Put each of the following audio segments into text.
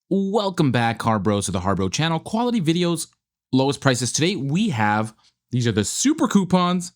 Welcome back, HARBROs, to the HARBRO channel. Quality videos, lowest prices. Today we have, these are the super coupons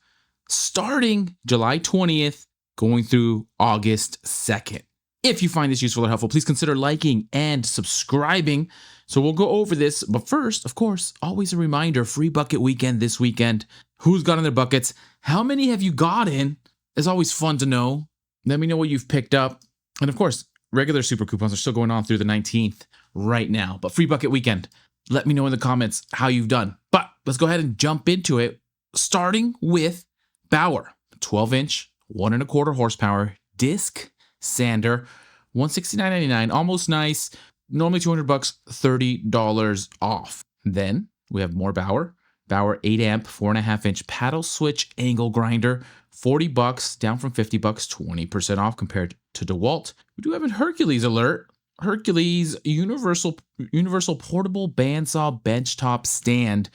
starting July 20th, going through August 2nd. If you find this useful or helpful, please consider liking and subscribing. So we'll go over this. But first, of course, always a reminder, free bucket weekend this weekend. Who's got in their buckets? How many have you got in? It's always fun to know. Let me know what you've picked up. And of course, regular super coupons are still going on through the 19th right now. But free bucket weekend, let me know in the comments how you've done. But let's go ahead and jump into it, starting with Bauer, 12-inch, 1.25 horsepower disc sander, $169.99, almost nice. Normally $200, $30 off. Then we have more Bauer. Bauer 8-amp, 4.5-inch paddle switch angle grinder, $40, down from $50, 20% off compared to DeWalt. We do have a Hercules alert. Hercules universal portable bandsaw benchtop stand,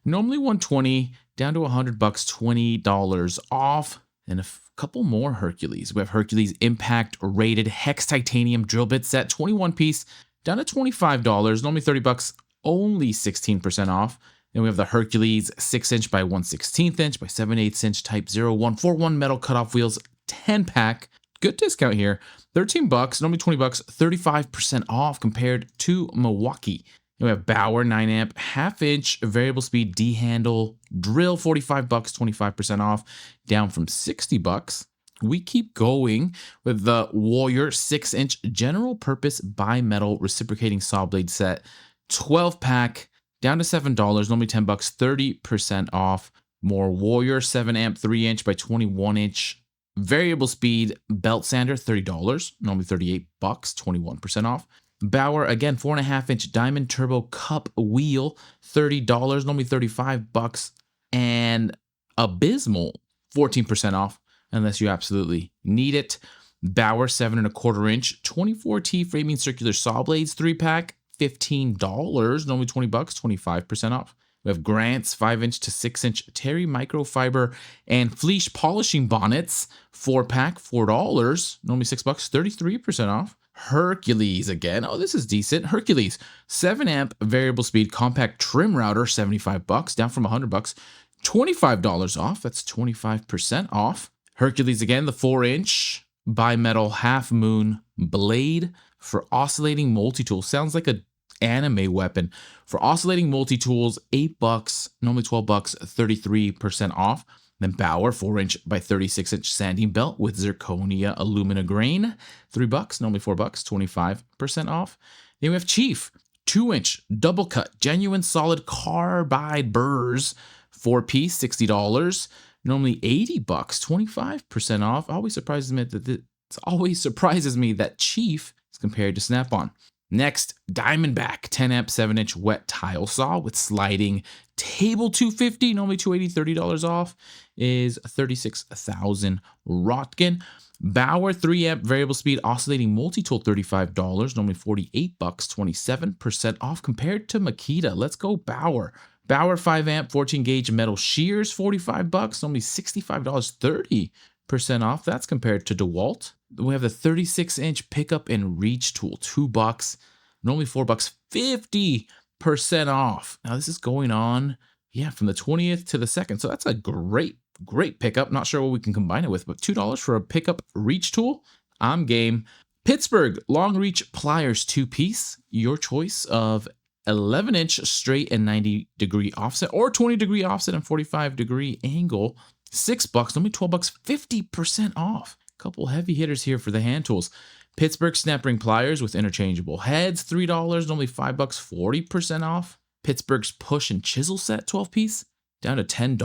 normally $120, down to $100, $20 off. And a couple more Hercules. We have Hercules impact rated hex titanium drill bit set, 21 piece, down to $25, normally $30, only 16% off. Then we have the Hercules 6-inch by 1/16 inch by 7/8 inch Type 0141 metal cutoff wheels, 10-pack. Good discount here, $13, normally $20, 35% off compared to Milwaukee. Then we have Bauer 9-amp 1/2-inch variable speed D-handle drill, $45, 25% off, down from $60. We keep going with the Warrior 6-inch general purpose bimetal reciprocating saw blade set, 12-pack, down to $7, normally $10, 30% off. More Warrior 7-amp 3-inch by 21-inch variable speed belt sander, $30, normally $38, 21% off. Bauer, again, 4.5-inch diamond turbo cup wheel, $30, normally $35. And Abysmal, 14% off, unless you absolutely need it. Bauer 7.25-inch 24T framing circular saw blades, 3-pack, $15, normally $20, 25% off. We have Grant's 5-inch to 6-inch Terry microfiber and fleece polishing bonnets, 4-pack, $4, normally $6, 33% off. Hercules again. Oh, this is decent. Hercules 7-amp variable speed compact trim router, $75, down from $100, $25 off. That's 25% off. Hercules again, the 4-inch bimetal half moon blade for oscillating multi-tool. Sounds like an anime weapon. For oscillating multi-tools, $8, normally $12, 33% off. Then Bauer 4-inch by 36-inch sanding belt with zirconia alumina grain, $3, normally $4, 25% off. Then we have Chief 2-inch double cut genuine solid carbide burrs, 4-piece, $60, normally $80, 25% off. Always surprises me that Chief is compared to Snap-on. Next, Diamondback 10-amp 7-inch wet tile saw with sliding table, $250, normally $280, $30 off, is 36,000 Rotkin. Bauer 3-amp variable speed oscillating multi-tool, $35, normally $48, 27% off compared to Makita. Let's go Bauer. Bauer 5-amp 14-gauge metal shears, $45, normally $65, 30% off. That's compared to DeWalt. We have the 36-inch pickup and reach tool, $2, normally $4, 50% off. Now this is going on, from the 20th to the 2nd. So that's a great pickup. Not sure what we can combine it with, but $2 for a pickup reach tool. I'm game. Pittsburgh long reach pliers, 2-piece. Your choice of 11-inch straight and 90-degree offset, or 20-degree offset and 45-degree angle, $6, normally $12, 50% off. Couple heavy hitters here for the hand tools. Pittsburgh snap ring pliers with interchangeable heads, $3, normally $5, 40% off. Pittsburgh's push and chisel set, 12-piece, down to $10,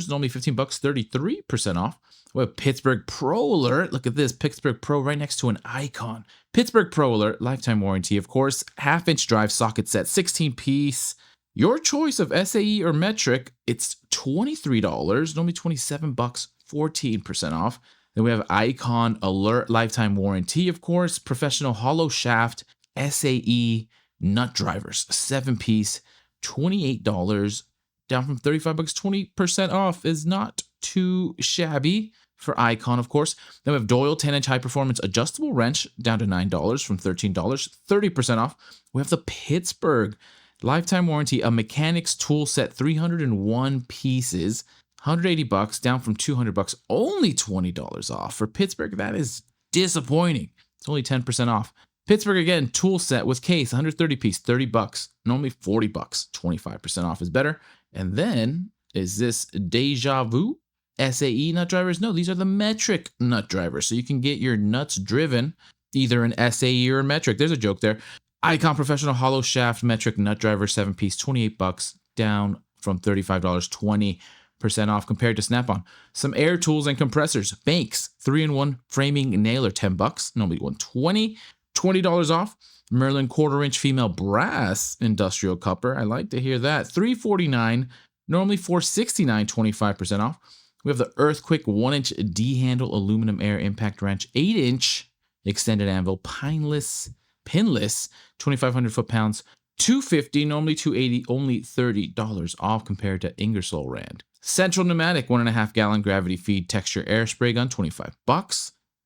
normally $15, 33% off. We have Pittsburgh Pro Alert. Look at this, Pittsburgh Pro right next to an icon. Pittsburgh Pro Alert, lifetime warranty, of course. 1/2-inch drive socket set, 16-piece. Your choice of SAE or metric, it's $23, normally $27, 14% off. Then we have Icon Alert lifetime warranty, of course. Professional hollow shaft SAE nut drivers, 7-piece, $28, down from $35, 20% off is not too shabby. for Icon, of course. Then we have Doyle 10-inch high-performance adjustable wrench down to $9 from $13, 30% off. We have the Pittsburgh lifetime warranty, a mechanics tool set, 301 pieces, $180 down from $200, only $20 off. For Pittsburgh, that is disappointing. It's only 10% off. Pittsburgh again, tool set with case, 130 piece, $30, normally $40, 25% off is better. And then, is this Deja Vu SAE nut drivers? No, these are the metric nut drivers. So you can get your nuts driven, either an SAE or a metric. There's a joke there. Icon Professional Hollow Shaft Metric Nut Driver, 7-piece, $28, down from $35, 20% off compared to Snap-on. Some air tools and compressors. Banks, 3-in-1 framing nailer, $10, normally $120, $20 off. Merlin 1/4-inch female brass industrial cupper. I like to hear that. $349, normally $469, 25% off. We have the Earthquake 1-inch D-handle aluminum air impact wrench, 8-inch extended anvil, pinless, 2,500 foot-pounds, $250, normally $280, only $30 off compared to Ingersoll Rand. Central Pneumatic 1.5-gallon gravity feed texture air spray gun, $25,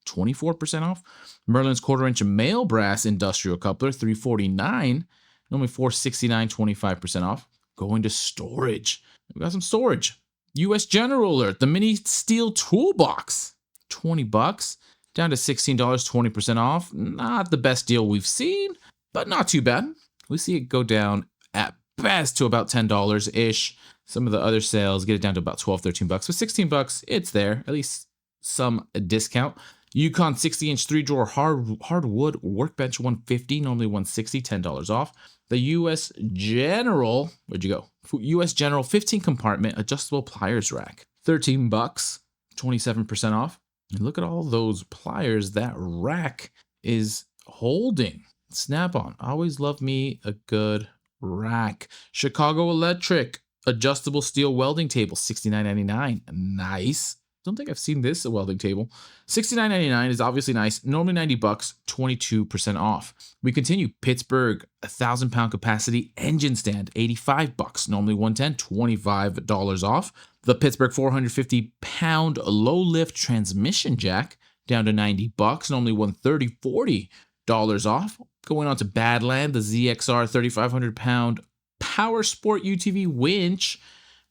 24% off. Merlin's 1/4-inch male brass industrial coupler, $349, normally $469, 25% off. Going to storage. We got some storage. US General Alert, the mini steel toolbox, $20, down to $16, 20% off. Not the best deal we've seen, but not too bad. We see it go down at best to about $10-ish. Some of the other sales get it down to about $12, 13. With $16, it's there, at least some discount. Yukon 60-inch 3-drawer hardwood workbench, $150, normally $160, $10 off. The US General, where'd you go? US General 15-compartment adjustable pliers rack, $13, 27% off. And look at all those pliers that rack is holding. Snap-on, always love me a good rack. Chicago Electric adjustable steel welding table, $69.99. Nice. Don't think I've seen this welding table. $69.99 is obviously nice. Normally $90, 22% off. We continue. Pittsburgh 1,000-pound capacity engine stand, $85. Normally $110, $25 off. The Pittsburgh 450-pound low lift transmission jack down to $90. Normally $130, $40 off. Going on to Badland, the ZXR 3,500-pound power sport UTV winch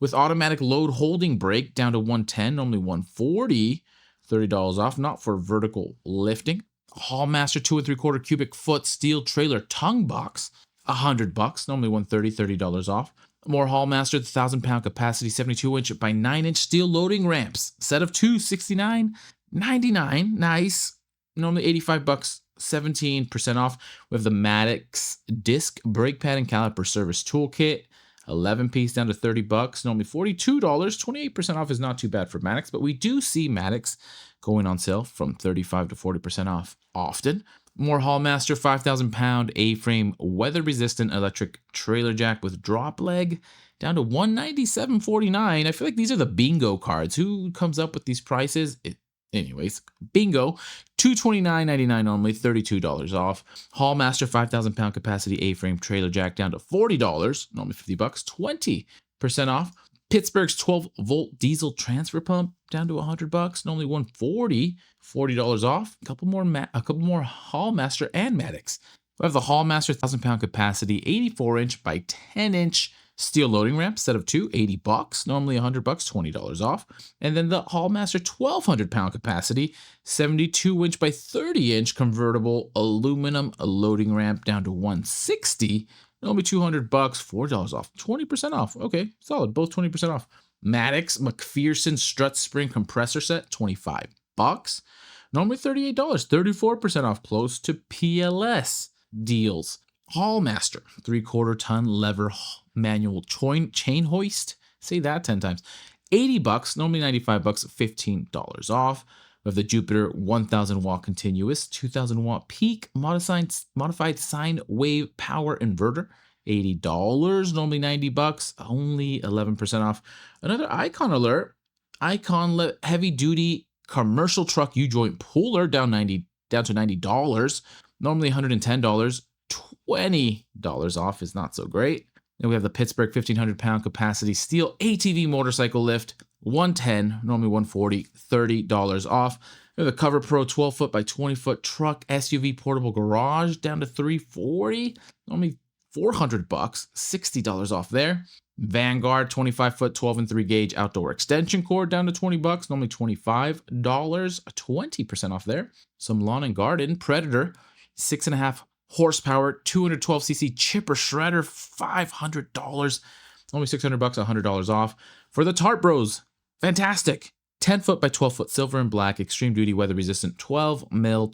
with automatic load holding brake down to $110, normally $140, $30 off, not for vertical lifting. Hallmaster 2 3/4 cubic foot steel trailer tongue box, $100, normally $130, $30 off. More Hallmaster, the 1,000-pound capacity 72-inch by 9-inch steel loading ramps, set of 2, $69.99, nice, normally $85, 17% off. We have the Maddox disc brake pad and caliper service toolkit, 11-piece down to $30, normally $42, 28% off is not too bad for Maddox, but we do see Maddox going on sale from 35 to 40% off often. More Hallmaster 5,000-pound A-frame weather-resistant electric trailer jack with drop leg down to $197.49. I feel like these are the bingo cards. Who comes up with these prices? Anyways, bingo, $229.99 normally, $32 off. Hallmaster 5,000-pound capacity A-frame trailer jack down to $40, normally $50, 20% off. Pittsburgh's 12-volt diesel transfer pump down to $100, normally $140, $40 off. A couple more Hallmaster and Maddox. We have the Hallmaster 1,000-pound capacity 84-inch by 10-inch steel loading ramp, set of 2, $80, normally $100, $20 off. And then the Hallmaster 1,200-pound capacity 72-inch by 30-inch convertible aluminum loading ramp down to $160, normally $200, $4 off, 20% off. Okay, solid, both 20% off. Maddox McPherson strut spring compressor set, $25, normally $38, 34% off, close to PLS deals. Hallmaster 3/4 ton lever manual chain hoist. Say that 10 times. $80, normally $95, $15 off. We have the Jupiter 1,000 watt continuous, 2,000 watt peak modified sine wave power inverter. $80, normally $90, only 11% off. Another Icon alert. Icon heavy duty commercial truck U-joint puller down to $90, normally $110. $20 off is not so great. Then we have the Pittsburgh 1,500-pound capacity steel ATV motorcycle lift, 110, normally 140, $30 off. We have the Cover Pro 12-foot by 20-foot truck SUV portable garage down to $340, normally $400, $60 off there. Vanguard 25-foot 12 and 3 gauge outdoor extension cord down to $20, normally $25, 20% off there. Some lawn and garden Predator 6.5 horsepower 212cc chipper shredder, $500, only $600, $100 off. For the Tarp Bros, fantastic 10-foot by 12-foot silver and black extreme duty weather resistant 12 mil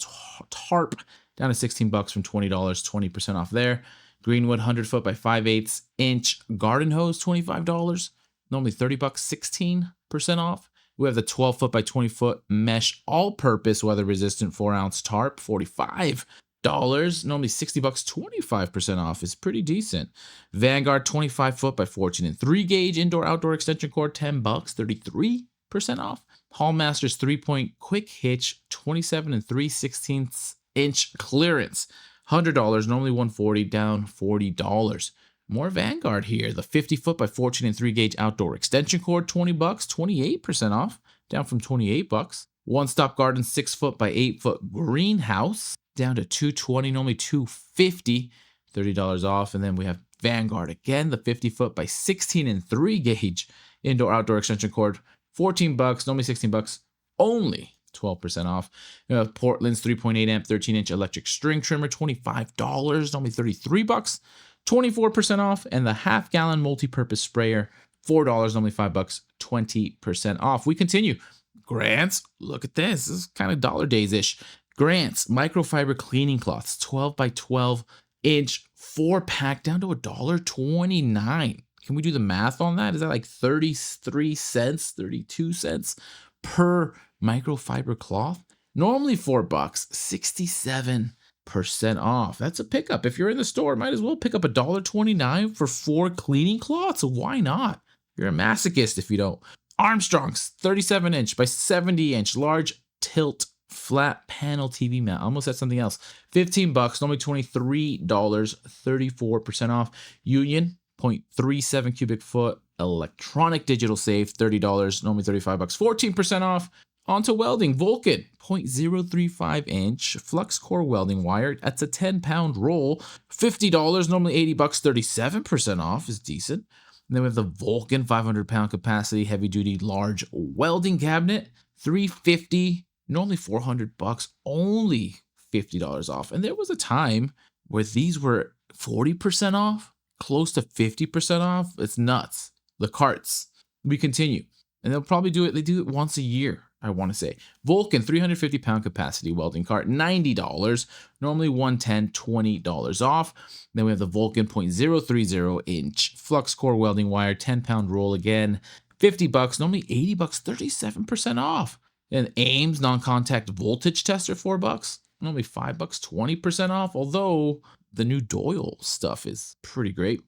tarp down to $16 from $20, 20% off there. Greenwood 100-foot by 5/8 inch garden hose, $25, normally $30, 16% off. We have the 12-foot by 20-foot mesh all-purpose weather-resistant 4-ounce tarp, $45, normally $60, 25% off is pretty decent. Vanguard 25-foot by 14 and 3 gauge indoor-outdoor extension cord, $10, 33% off. Hallmasters 3-point quick hitch, 27 and 3/16 inch clearance, $100, normally $140, down $40. More Vanguard here. The 50-foot by 14 and 3 gauge outdoor extension cord, $20, 28% off, down from $28. One Stop Garden 6-foot by 8-foot greenhouse, down to $220, normally $250, $30 off. And then we have Vanguard again, the 50-foot by 16 and 3 gauge indoor outdoor extension cord, $14, normally $16, only 12% off. We have Portland's 3.8 amp 13-inch electric string trimmer, $25, only $33, 24% off. And the half-gallon multi-purpose sprayer, $4, only $5, 20% off. We continue. Grant's, look at this. This is kind of dollar days-ish. Grant's microfiber cleaning cloths, 12 by 12 inch 4-pack, down to $1.29. Can we do the math on that? Is that like 33 cents, 32 cents per microfiber cloth? Normally $4, 67% off. That's a pickup. If you're in the store, might as well pick up $1.29 for 4 cleaning cloths. Why not? You're a masochist if you don't. Armstrong's 37-inch by 70-inch large tilt flat panel TV mount. Almost said something else. $15, normally $23, 34% off. Union 0.37 cubic foot electronic digital safe, $30, normally $35, 14% off. Onto Welding, Vulcan 0.035 inch flux core welding wire. That's a 10-pound roll, $50, normally $80, 37% off is decent. And then we have the Vulcan 500-pound capacity heavy duty large welding cabinet, $350, normally $400, only $50 off. And there was a time where these were 40% off, close to 50% off. It's nuts. The carts. We continue. And they'll probably do it. They do it once a year, I want to say. Vulcan 350-pound capacity welding cart, $90, normally $110, $20 off. Then we have the Vulcan 0.030 inch flux core welding wire, 10-pound roll again, $50, normally $80, 37% off. And Ames non-contact voltage tester, $4, normally $5, 20% off. Although the new Doyle stuff is pretty great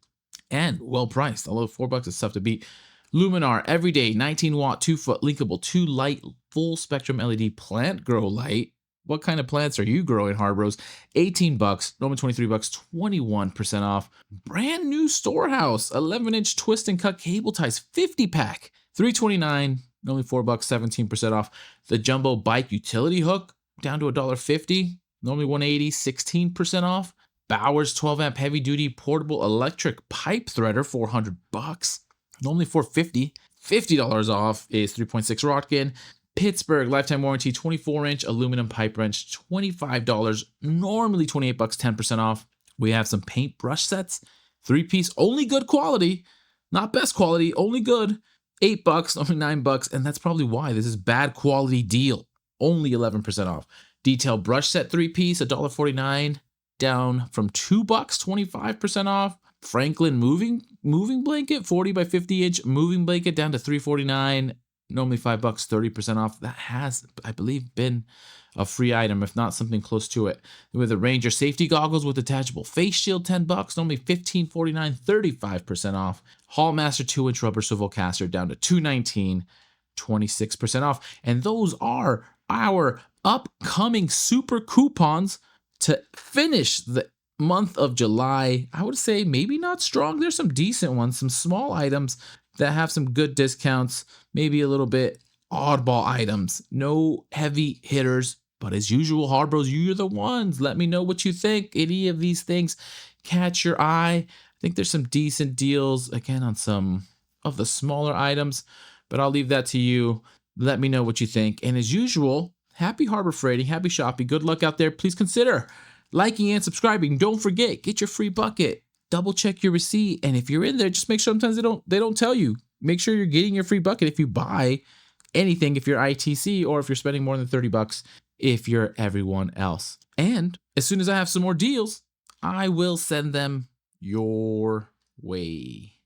and well priced. Although $4 is tough to beat. Luminar everyday 19-watt 2-foot linkable 2-light full spectrum LED plant grow light. What kind of plants are you growing, HARBROs? $18, normally $23, 21% off. Brand new Storehouse 11-inch twist and cut cable ties 50-pack, $329, only $4, 17% off. The jumbo bike utility hook down to $1.50, normally $180, 16% off. Bowers 12-amp heavy duty portable electric pipe threader, $400. Normally $450, $50 off is 3.6 Rotkin. Pittsburgh lifetime warranty 24-inch aluminum pipe wrench, $25. Normally $28, 10% off. We have some paint brush sets, 3-piece, only good quality, not best quality, only good. $8, only $9, and that's probably why this is bad quality deal. Only 11% off. Detail brush set 3-piece, $1.49, down from $2, 25% off. Franklin moving blanket, 40 by 50 inch moving blanket, down to $349, normally $5, 30% off. That has, I believe, been a free item, if not something close to it. With the Ranger safety goggles with detachable face shield, $10, normally $15.49, 35% off. Hallmaster 2-inch rubber swivel caster down to $219, 26% off. And those are our upcoming super coupons to finish the month of July, I would say maybe not strong. There's some decent ones, some small items that have some good discounts, maybe a little bit oddball items. No heavy hitters, but as usual, Harbros, you're the ones. Let me know what you think. Any of these things catch your eye? I think there's some decent deals again on some of the smaller items, but I'll leave that to you. Let me know what you think. And as usual, happy harbor freighting, happy shopping. Good luck out there. Please consider liking and subscribing. Don't forget, get your free bucket. Double check your receipt. And if you're in there, just make sure sometimes they don't tell you. Make sure you're getting your free bucket if you buy anything, if you're ITC, or if you're spending more than 30 bucks if you're everyone else. And as soon as I have some more deals, I will send them your way.